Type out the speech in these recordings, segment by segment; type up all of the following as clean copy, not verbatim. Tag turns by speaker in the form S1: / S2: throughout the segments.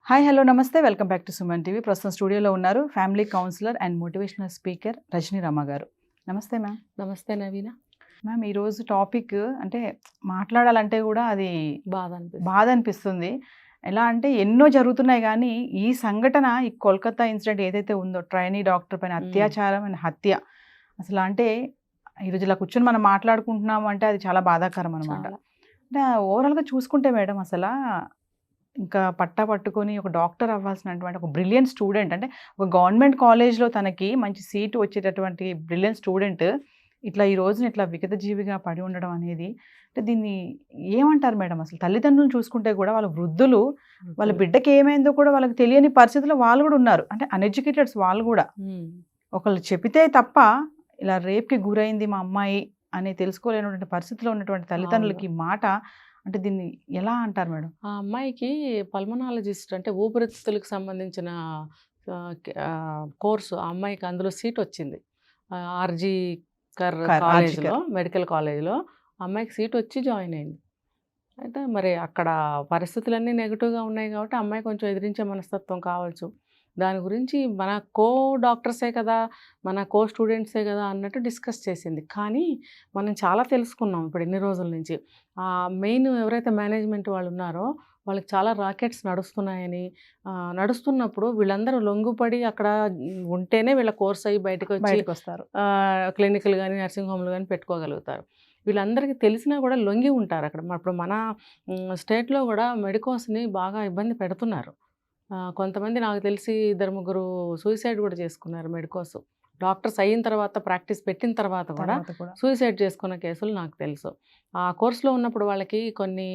S1: Hi hello నమస్తే welcome back to Suman TV. ప్రస్తుతం స్టూడియోలో ఉన్నారు family counsellor and motivational speaker Rajani Rama గారు. నమస్తే మ్యామ్.
S2: నమస్తే నవీన.
S1: మ్యామ్, ఈరోజు టాపిక్ అంటే మాట్లాడాలంటే కూడా అది బాధ అనిపిస్తుంది. ఎలా అంటే ఎన్నో జరుగుతున్నాయి, కానీ ఈ సంఘటన, ఈ కోల్కతా ఇన్సిడెంట్ ఏదైతే ఉందో, ట్రైనీ డాక్టర్ పైన అత్యాచారం అండ్ హత్య, అసలు అంటే ఈరోజు ఇలా కూర్చొని మనం మాట్లాడుకుంటున్నాము అంటే అది చాలా బాధాకరం అనమాట. అంటే ఓవరాల్గా చూసుకుంటే మేడం, అసలు ఇంకా పట్టుకొని ఒక డాక్టర్ అవ్వాల్సినటువంటి ఒక బ్రిలియంట్ స్టూడెంట్, అంటే ఒక గవర్నమెంట్ కాలేజ్లో తనకి మంచి సీటు వచ్చేటటువంటి బ్రిలియంట్ స్టూడెంట్ ఇట్లా ఈ రోజున ఇట్లా విగత జీవిగా పడి ఉండడం అనేది, అంటే దీన్ని ఏమంటారు మేడం? అసలు తల్లిదండ్రులను చూసుకుంటే కూడా వాళ్ళ వృద్ధులు, వాళ్ళ బిడ్డకి ఏమైందో కూడా వాళ్ళకి తెలియని పరిస్థితుల్లో వాళ్ళు కూడా ఉన్నారు. అంటే అన్ఎడ్యుకేటెడ్స్ వాళ్ళు కూడా. ఒకళ్ళు చెబితే తప్ప ఇలా రేప్కి గురైంది మా అమ్మాయి అని తెలుసుకోలేనటువంటి పరిస్థితిలో ఉన్నటువంటి తల్లిదండ్రులకి మాట, అంటే దీన్ని ఎలా అంటారు మేడం?
S2: ఆ అమ్మాయికి పల్మనాలజిస్ట్ అంటే ఊపిరితిత్తులకు సంబంధించిన కోర్సు, ఆ అమ్మాయికి అందులో సీట్ వచ్చింది. ఆర్జీ కాలేజ్లో, మెడికల్ కాలేజ్లో అమ్మాయికి సీట్ వచ్చి జాయిన్ అయింది. అయితే మరి అక్కడ పరిస్థితులన్నీ నెగిటివ్గా ఉన్నాయి కాబట్టి అమ్మాయి కొంచెం ఎదిరించే మనస్తత్వం కావచ్చు. దాని గురించి మన డాక్టర్సే కదా, మన స్టూడెంట్సే కదా అన్నట్టు డిస్కస్ చేసింది. కానీ మనం చాలా తెలుసుకున్నాం ఇప్పుడు ఇన్ని రోజుల నుంచి. మెయిన్ ఎవరైతే మేనేజ్మెంట్ వాళ్ళు ఉన్నారో వాళ్ళకి చాలా రాకెట్స్ నడుస్తున్నాయని, నడుస్తున్నప్పుడు వీళ్ళందరూ లొంగుపడి అక్కడ ఉంటేనే వీళ్ళ కోర్స్ అయ్యి బయటకు
S1: వస్తారు,
S2: క్లినికల్ కానీ నర్సింగ్ హోమ్లు కానీ పెట్టుకోగలుగుతారు. వీళ్ళందరికీ తెలిసినా కూడా లొంగి ఉంటారు అక్కడ. ఇప్పుడు మన స్టేట్లో కూడా మెడికోస్ని బాగా ఇబ్బంది పెడుతున్నారు. కొంతమంది నాకు తెలిసి 2-3 సూసైడ్ కూడా చేసుకున్నారు మెడికోస్. డాక్టర్స్ అయిన తర్వాత, ప్రాక్టీస్ పెట్టిన తర్వాత కూడా సూసైడ్ చేసుకున్న కేసులు నాకు తెలుసు. ఆ కోర్సులో ఉన్నప్పుడు వాళ్ళకి కొన్ని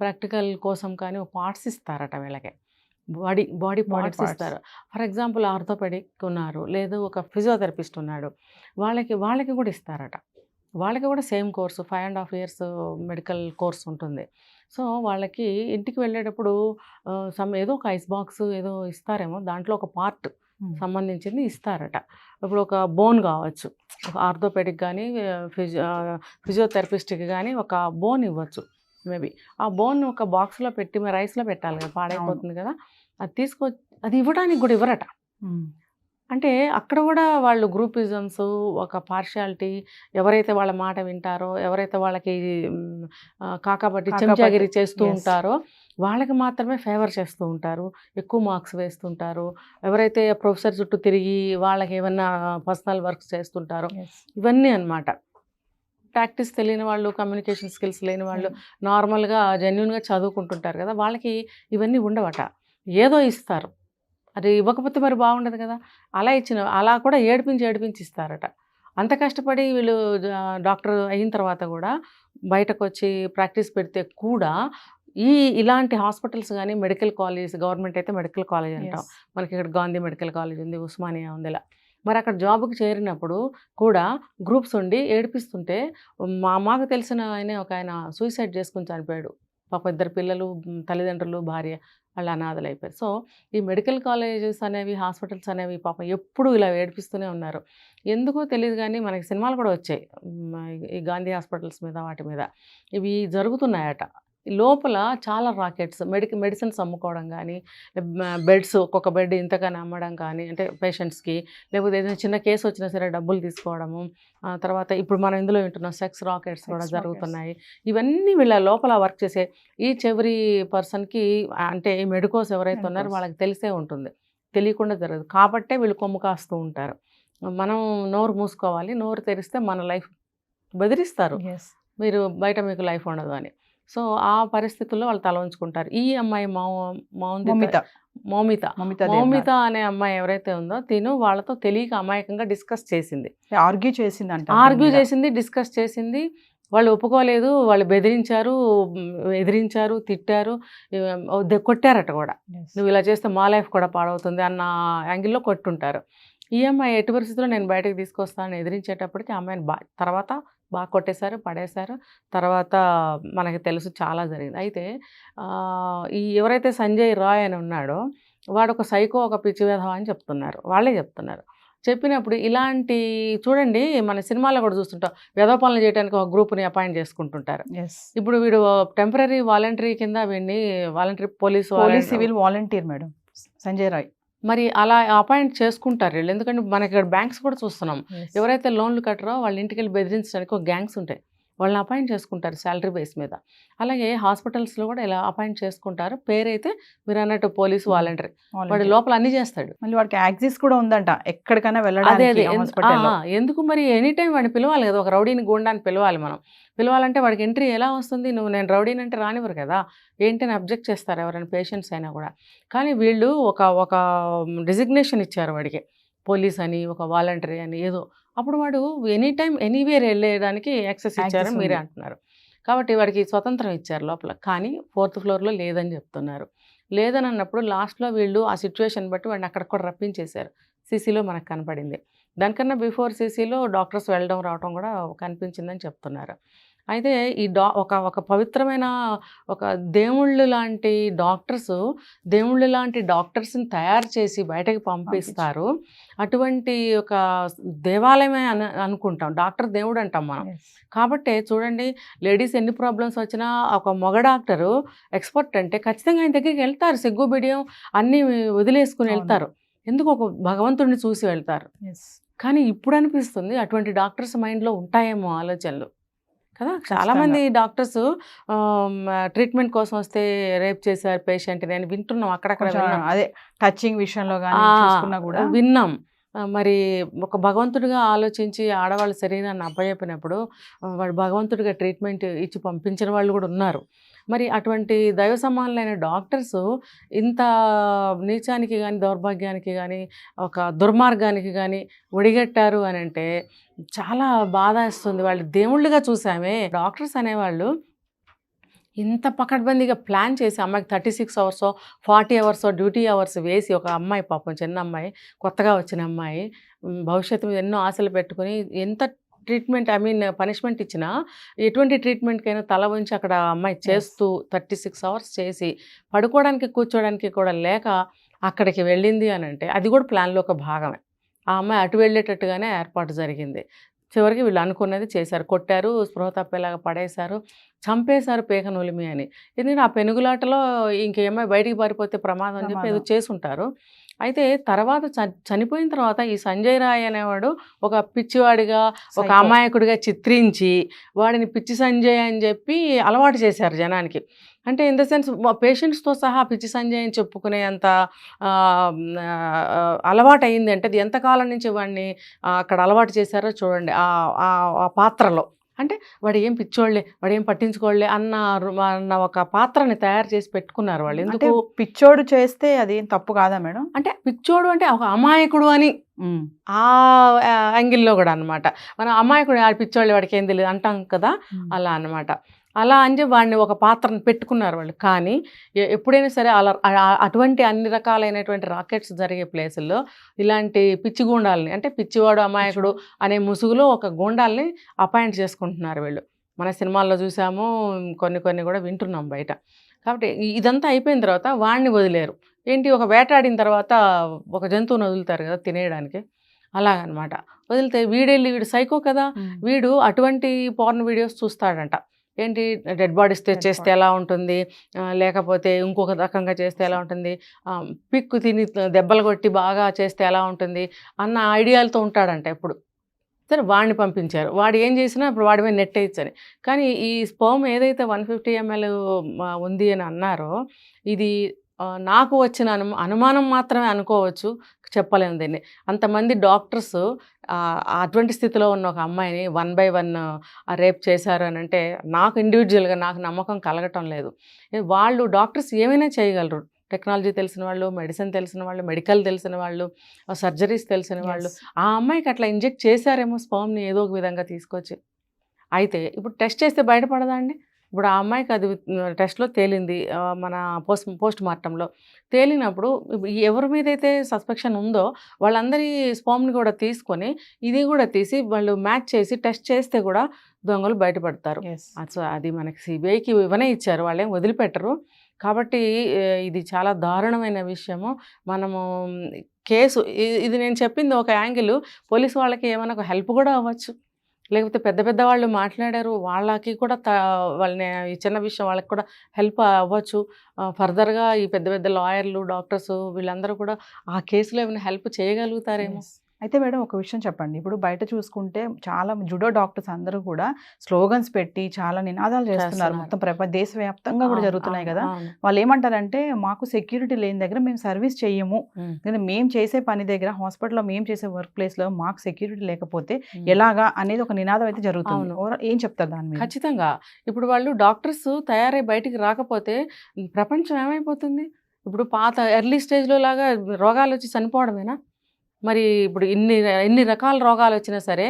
S2: ప్రాక్టికల్ కోసం కానీ పార్ట్స్ ఇస్తారట వీళ్ళకి, బాడీ పార్ట్స్ ఇస్తారు. ఫర్ ఎగ్జాంపుల్ ఆర్థోపెడిక్ ఉన్నారు, లేదు ఒక ఫిజియోథెరపిస్ట్ ఉన్నాడు, వాళ్ళకి కూడా ఇస్తారట. వాళ్ళకి కూడా same course 5.5 years medical course ఉంటుంది. సో వాళ్ళకి ఇంటికి వెళ్ళేటప్పుడు ఏదో ఒక ఐస్ బాక్స్ ఏదో ఇస్తారేమో, దాంట్లో ఒక పార్ట్ సంబంధించింది ఇస్తారట. ఇప్పుడు ఒక బోన్ కావచ్చు, ఒక ఆర్థోపెడిక్ కానీ ఫిజియోథెరపిస్ట్కి కానీ ఒక బోన్ ఇవ్వచ్చు మేబీ. ఆ బోన్ ఒక బాక్స్లో పెట్టి రైస్లో పెట్టాలి కదా, పాడైపోతుంది కదా, అది ఇవ్వడానికి కూడా ఇవ్వరట. అంటే అక్కడ కూడా వాళ్ళు గ్రూపిజమ్స్, ఒక పార్షియాలిటీ, ఎవరైతే వాళ్ళ మాట వింటారో, ఎవరైతే వాళ్ళకి కాకబట్టి చెంచాగిరి చేస్తూ ఉంటారో వాళ్ళకి మాత్రమే ఫేవర్ చేస్తూ ఉంటారు, ఎక్కువ మార్క్స్ వేస్తుంటారు. ఎవరైతే ప్రొఫెసర్ చుట్టూ తిరిగి వాళ్ళకి ఏమన్నా పర్సనల్ వర్క్స్ చేస్తుంటారో ఇవన్నీ అన్నమాట. ప్రాక్టీస్ తెలియని వాళ్ళు, కమ్యూనికేషన్ స్కిల్స్ లేని వాళ్ళు, నార్మల్గా జెన్యున్గా చదువుకుంటుంటారు కదా, వాళ్ళకి ఇవన్నీ ఉండవట. ఏదో ఇస్తారు, అది ఇవ్వకపోతే మరి బాగుండదు కదా, అలా కూడా ఏడిపించి ఇస్తారట. అంత కష్టపడి వీళ్ళు డాక్టర్ అయిన తర్వాత కూడా బయటకు వచ్చి ప్రాక్టీస్ పెడితే కూడా ఇలాంటి హాస్పిటల్స్ కానీ, మెడికల్ కాలేజ్, గవర్నమెంట్ అయితే మెడికల్ కాలేజ్ అంటాం, మనకి ఇక్కడ గాంధీ మెడికల్ కాలేజ్ ఉంది, ఉస్మానియా ఉంది, ఇలా మరి అక్కడ జాబ్కి చేరినప్పుడు కూడా గ్రూప్స్ ఉండి ఏడిపిస్తుంటే, మాకు తెలిసిన ఒక ఆయన సూసైడ్ చేసుకుని చనిపోయాడు. పాప 2 పిల్లలు, తల్లిదండ్రులు, భార్య, వాళ్ళు అనాథలు అయిపోయారు. సో ఈ మెడికల్ కాలేజెస్ అనేవి, హాస్పిటల్స్ అనేవి పాపం ఎప్పుడు ఇలా ఏడిపిస్తూనే ఉన్నారు. ఎందుకో తెలియదు కానీ మనకి సినిమాలు కూడా వచ్చాయి ఈ గాంధీ హాస్పిటల్స్ మీద, వాటి మీద ఇవి జరుగుతున్నాయట. లోపల చాలా రాకెట్స్, మెడిసిన్స్ అమ్ముకోవడం కానీ, బెడ్స్, ఒక్కొక్క బెడ్ ఇంతగానే అమ్మడం కానీ, అంటే పేషెంట్స్కి, లేకపోతే ఏదైనా చిన్న కేసు వచ్చినా సరే డబ్బులు తీసుకోవడము. తర్వాత ఇప్పుడు మనం ఇందులో వింటున్నాం సెక్స్ రాకెట్స్ కూడా జరుగుతున్నాయి. ఇవన్నీ వీళ్ళ లోపల వర్క్ చేసే ఎవ్రీ పర్సన్కి, అంటే ఈ మెడికోస్ ఎవరైతే ఉన్నారో వాళ్ళకి తెలిసే ఉంటుంది, తెలియకుండా జరగదు. కాబట్టే వీళ్ళు కొమ్ము కాస్తూ ఉంటారు. మనం నోరు మూసుకోవాలి, నోరు తెరిస్తే మన లైఫ్ బెదిరిస్తారు, మీరు బయట మీకు లైఫ్ ఉండదు అని. సో ఆ పరిస్థితుల్లో వాళ్ళు తల ఉంచుకుంటారు. ఈ అమ్మాయి మౌమిత అనే అమ్మాయి ఎవరైతే ఉందో, తిను వాళ్ళతో తెలియక అమాయకంగా డిస్కస్ చేసింది, ఆర్గ్యూ చేసింది, డిస్కస్ చేసింది. వాళ్ళు ఒప్పుకోలేదు, వాళ్ళు బెదిరించారు, ఎదిరించారు, తిట్టారు, కొట్టారట కూడా. నువ్వు ఇలా చేస్తే మా లైఫ్ కూడా పాడవుతుంది అన్న యాంగిల్లో కొట్టుంటారు. ఈ అమ్మాయి ఎట్టి పరిస్థితుల్లో నేను బయటకు తీసుకొస్తానని ఎదిరించేటప్పటికి అమ్మాయిని తర్వాత బాగా కొట్టేశారు, పడేశారు. తర్వాత మనకి తెలుసు చాలా జరిగింది. అయితే ఎవరైతే సంజయ్ రాయ్ అని ఉన్నాడో వాడు ఒక సైకో, ఒక పిచ్చి వేధవ అని చెప్తున్నారు, వాళ్ళే చెప్తున్నారు. చెప్పినప్పుడు ఇలాంటి చూడండి మన సినిమాలో కూడా చూస్తుంటాం, వెధవ పనులు చేయడానికి ఒక గ్రూప్ని అపాయింట్ చేసుకుంటుంటారు. ఇప్పుడు వీడు టెంపరీ వాలంటరీ కింద వీడిని voluntary police
S1: civil volunteer madam Sanjay Roy.
S2: మరి అలా అపాయింట్ చేసుకుంటారు వీళ్ళు. ఎందుకంటే మనకి ఇక్కడ బ్యాంక్స్ కూడా చూస్తున్నాం, ఎవరైతే లోన్లు కట్టరో వాళ్ళ ఇంటికి వెళ్ళి బెదిరించడానికి ఒక గ్యాంగ్స్ ఉంటాయి, వాళ్ళని అపాయింట్ చేసుకుంటారు శాలరీ బేస్ మీద. అలాగే హాస్పిటల్స్లో కూడా ఇలా అపాయింట్ చేసుకుంటారు. పేరైతే మీరు అన్నట్టు పోలీసు వాలంటరీ, వాడు లోపల అన్ని చేస్తాడు.
S1: మళ్ళీ వాడికి యాక్సెస్ కూడా ఉందంట ఎక్కడికైనా
S2: అదే
S1: వెళ్ళడానికి.
S2: ఎందుకు మరి ఎనీ టైం వాడిని పిలవాలి కదా, ఒక రౌడీని గుండాన్ని పిలవాలి మనం. పిలవాలంటే వాడికి ఎంట్రీ ఎలా వస్తుంది? నేను రౌడీని అంటే రానివ్వరు కదా, ఏంటని అబ్జెక్ట్ చేస్తారు ఎవరైనా పేషెంట్స్ అయినా కూడా. కానీ వీళ్ళు ఒక డిజిగ్నేషన్ ఇచ్చారు వాడికి, పోలీస్ అని, ఒక వాలంటరీ అని ఏదో. అప్పుడు వాడు ఎనీ టైం ఎనీవేర్ వెళ్ళేయడానికి యాక్సెస్ ఇచ్చారని మీరే అంటున్నారు. కాబట్టి వాడికి స్వతంత్రం ఇచ్చారు లోపల. కానీ 4th ఫ్లోర్లో లేదని చెప్తున్నారు. లేదని అన్నప్పుడు లాస్ట్లో వీళ్ళు ఆ సిచ్యువేషన్ బట్టి వాడిని అక్కడ కూడా రప్పించేశారు. సీసీలో మనకు కనపడింది. దానికన్నా బిఫోర్ సీసీలో డాక్టర్స్ వెళ్ళడం రావడం కూడా కనిపించిందని చెప్తున్నారు. అయితే ఈ ఒక పవిత్రమైన ఒక దేవుళ్ళు లాంటి డాక్టర్స్ని తయారు చేసి బయటకు పంపిస్తారు. అటువంటి ఒక దేవాలయమే అనుకుంటాం, డాక్టర్ దేవుడు అంటాం మనం. కాబట్టి చూడండి, లేడీస్ ఎన్ని ప్రాబ్లమ్స్ వచ్చినా ఒక మగ డాక్టరు ఎక్స్పర్ట్ అంటే ఖచ్చితంగా ఆయన దగ్గరికి వెళ్తారు, సిగ్గు బిడియం అన్నీ వదిలేసుకుని వెళ్తారు. ఎందుకు? ఒక భగవంతుడిని చూసి వెళ్తారు. కానీ ఇప్పుడు అనిపిస్తుంది అటువంటి డాక్టర్స్ మైండ్లో ఉంటాయేమో ఆలోచనలు కదా. చాలామంది డాక్టర్స్ ట్రీట్మెంట్ కోసం వస్తే రేప్ చేశారు పేషెంట్ అని వింటున్నాం, అక్కడక్కడ
S1: అదే టచింగ్ విషయంలో కూడా
S2: విన్నాం. మరి ఒక భగవంతుడిగా ఆలోచించి ఆడవాళ్ళ శరీరాన్ని అప్పచెప్పినప్పుడు వాడు భగవంతుడిగా ట్రీట్మెంట్ ఇచ్చి పంపించిన వాళ్ళు కూడా ఉన్నారు. మరి అటువంటి దైవ సమానులైన డాక్టర్స్ ఇంత నీచానికి కానీ, దౌర్భాగ్యానికి కానీ, ఒక దుర్మార్గానికి కానీ ఒడిగట్టారు అని అంటే చాలా బాధ వేస్తుంది. వాళ్ళు దేవుళ్ళుగా చూసామే. డాక్టర్స్ అనేవాళ్ళు ఇంత పకడ్బందీగా ప్లాన్ చేసి అమ్మాయికి 36 అవర్సో 40 అవర్సో డ్యూటీ అవర్స్ వేసి, ఒక అమ్మాయి పాపం చిన్న అమ్మాయి, కొత్తగా వచ్చిన అమ్మాయి, భవిష్యత్తు మీద ఎన్నో ఆశలు పెట్టుకుని ఎంత ట్రీట్మెంట్ పనిష్మెంట్ ఇచ్చినా ఎటువంటి ట్రీట్మెంట్కైనా తల వంచి అక్కడ అమ్మాయి చేస్తూ 36 అవర్స్ చేసి పడుకోవడానికి కూర్చోడానికి కూడా లేక అక్కడికి వెళ్ళింది అని అంటే అది కూడా ప్లాన్లో ఒక భాగమే. ఆ అమ్మాయి అటు వెళ్ళేటట్టుగానే ఏర్పాటు జరిగింది. చివరికి వీళ్ళు అనుకున్నది చేశారు, కొట్టారు, స్పృహ తప్పేలాగా పడేశారు, చంపేశారు పేక నులిమి అని. ఎందుకంటే ఆ పెనుగులాటలో ఇంకేమై బయటికి పారిపోతే ప్రమాదం అని చెప్పి ఏదో చేసుంటారు. అయితే తర్వాత చనిపోయిన తర్వాత ఈ సంజయ్ రాయ్ అనేవాడు ఒక పిచ్చివాడిగా, ఒక అమాయకుడిగా చిత్రించి వాడిని పిచ్చి సంజయ్ అని చెప్పి అలవాటు చేశారు జనానికి. అంటే ఇన్ ద సెన్స్ పేషెంట్స్తో సహా పిచ్చి సంజయ్ అని చెప్పుకునే అంత అలవాటు అయింది. అంటే అది ఎంతకాలం నుంచి వాడిని అక్కడ అలవాటు చేశారో చూడండి ఆ పాత్రలో. అంటే వాడు ఏం పిచ్చోళ్ళే, వాడు ఏం పట్టించుకోలే అన్న ఒక పాత్రని తయారు చేసి పెట్టుకున్నారు వాళ్ళు. ఎందుకు?
S1: పిచ్చోడు చేస్తే అది తప్పు కాదా మేడం?
S2: అంటే పిచ్చోడు అంటే ఒక అమాయకుడు అని ఆ యాంగిల్లో కూడా అనమాట. మనం అమాయకుడు పిచ్చోళ్ళు వాడికి ఏం తెలియదు అంటాం కదా, అలా అనమాట. అలా అని వాడిని ఒక పాత్రను పెట్టుకున్నారు వాళ్ళు. కానీ ఎప్పుడైనా సరే అలా అటువంటి అన్ని రకాలైనటువంటి రాకెట్స్ జరిగే ప్లేసుల్లో ఇలాంటి పిచ్చి గూండాలని, అంటే పిచ్చివాడు అమాయకుడు అనే ముసుగులో ఒక గూండాల్ని అపాయింట్ చేసుకుంటున్నారు వీళ్ళు. మన సినిమాల్లో చూసాము, కొన్ని కూడా వింటున్నాం బయట. కాబట్టి ఇదంతా అయిపోయిన తర్వాత వాడిని వదిలేరు. ఏంటి, ఒక వేటాడిన తర్వాత ఒక జంతువుని వదులుతారు కదా తినేయడానికి, అలాగనమాట. వదిలితే వీడు సైకో కదా, వీడు అటువంటి పోర్న్ వీడియోస్ చూస్తాడంట. ఏంటి, డెడ్ బాడీస్ చేస్తే ఎలా ఉంటుంది, లేకపోతే ఇంకొక రకంగా చేస్తే ఎలా ఉంటుంది, పిక్కు తిని దెబ్బలు కొట్టి బాగా చేస్తే ఎలా ఉంటుంది అన్న ఐడియాలతో ఉంటాడంట ఎప్పుడు. సరే వాడిని పంపించారు, వాడు ఏం చేసినా ఇప్పుడు వాడి మీద నెట్ వేయచ్చని. కానీ ఈ స్పర్మ్ ఏదైతే 150 ml ఉంది అని అన్నారో, ఇది నాకు వచ్చిన అనుమానం మాత్రమే అనుకోవచ్చు, చెప్పలేము దీన్ని. అంతమంది డాక్టర్స్ అటువంటి స్థితిలో ఉన్న ఒక అమ్మాయిని 1 by 1 రేప్ చేశారు అని అంటే నాకు ఇండివిజువల్గా నాకు నమ్మకం కలగటం లేదు. వాళ్ళు డాక్టర్స్ ఏమైనా చేయగలరు, టెక్నాలజీ తెలిసిన వాళ్ళు, మెడిసిన్ తెలిసిన వాళ్ళు, మెడికల్ తెలిసిన వాళ్ళు, సర్జరీస్ తెలిసిన వాళ్ళు. ఆ అమ్మాయికి అట్లా ఇంజెక్ట్ చేశారేమో స్పర్మ్ని ఏదో ఒక విధంగా తీసుకొచ్చి. అయితే ఇప్పుడు టెస్ట్ చేస్తే బయటపడదా అండి? ఇప్పుడు ఆ అమ్మాయికి అది టెస్ట్లో తేలింది, మన పోస్ట్ మార్టంలో తేలినప్పుడు ఎవరి మీద అయితే సస్పెక్షన్ ఉందో వాళ్ళందరి స్పర్మ్ని కూడా తీసుకొని ఇది కూడా తీసి వాళ్ళు మ్యాచ్ చేసి టెస్ట్ చేస్తే కూడా దొంగలు బయటపడతారు. సో అది మనకి సిబిఐకి ఇవ్వనే ఇచ్చారు, వాళ్ళేం వదిలిపెట్టరు. కాబట్టి ఇది చాలా దారుణమైన విషయము. మనము కేసు ఇది నేను చెప్పింది ఒక యాంగిల్, పోలీసు వాళ్ళకి ఏమైనా ఒక హెల్ప్ కూడా అవ్వచ్చు. లేకపోతే పెద్ద పెద్ద వాళ్ళు మాట్లాడారు, వాళ్ళకి కూడా వాళ్ళని ఈ చిన్న విషయం వాళ్ళకి కూడా హెల్ప్ అవ్వచ్చు. ఫర్దర్గా ఈ పెద్ద పెద్ద లాయర్లు, డాక్టర్స్ వీళ్ళందరూ కూడా ఆ కేసులో ఏమైనా హెల్ప్ చేయగలుగుతారేమో.
S1: అయితే మేడం ఒక విషయం చెప్పండి, ఇప్పుడు బయట చూసుకుంటే చాలా జుడో డాక్టర్స్ అందరూ కూడా స్లోగన్స్ పెట్టి చాలా నినాదాలు చేస్తున్నారు, మొత్తం దేశవ్యాప్తంగా కూడా జరుగుతున్నాయి కదా. వాళ్ళు ఏమంటారంటే మాకు సెక్యూరిటీ లేని దగ్గర మేము సర్వీస్ చెయ్యము, మేము చేసే పని దగ్గర హాస్పిటల్లో మేము చేసే వర్క్ ప్లేస్లో మాకు సెక్యూరిటీ లేకపోతే ఎలాగా అనేది ఒక నినాదం అయితే జరుగుతుంది. ఏం చెప్తారు దాని మీద?
S2: ఖచ్చితంగా. ఇప్పుడు వాళ్ళు డాక్టర్స్ తయారై బయటికి రాకపోతే ప్రపంచం ఏమైపోతుంది? ఇప్పుడు పాత ఎర్లీ స్టేజ్లో లాగా రోగాలు వచ్చి చనిపోవడమేనా? మరి ఇప్పుడు ఇన్ని రకాల రోగాలు వచ్చినా సరే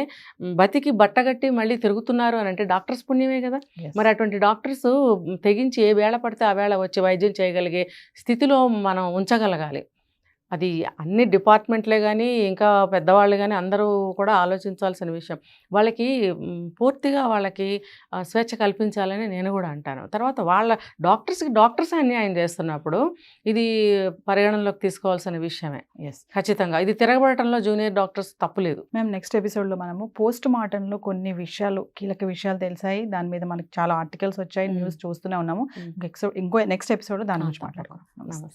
S2: బతికి బట్టగట్టి మళ్ళీ తిరుగుతున్నారు అని అంటే డాక్టర్స్ పుణ్యమే కదా. మరి అటువంటి డాక్టర్స్ తెగించి ఏ వేళ పడితే ఆ వేళ వచ్చి వైద్యం చేయగలిగే స్థితిలో మనం ఉంచగలగాలి. అది అన్ని డిపార్ట్మెంట్లే కానీ ఇంకా పెద్దవాళ్ళు కానీ అందరూ కూడా ఆలోచించాల్సిన విషయం. వాళ్ళకి పూర్తిగా వాళ్ళకి స్వేచ్ఛ కల్పించాలని నేను కూడా అంటాను. తర్వాత వాళ్ళ డాక్టర్స్ అన్యాయం చేస్తున్నప్పుడు ఇది పరిగణనలోకి తీసుకోవాల్సిన విషయమే. ఖచ్చితంగా ఇది తిరగబడటంలో జూనియర్ డాక్టర్స్ తప్పులేదు.
S1: మేము నెక్స్ట్ ఎపిసోడ్లో మనము పోస్ట్ మార్టంలో కొన్ని విషయాలు, కీలక విషయాలు తెలిసాయి, దాని మీద మనకి చాలా ఆర్టికల్స్ వచ్చాయి, న్యూస్ చూస్తూనే ఉన్నాము. నెక్స్ట్ ఎపిసోడ్ దాని గురించి మాట్లాడుకుందాం.
S2: నమస్తే.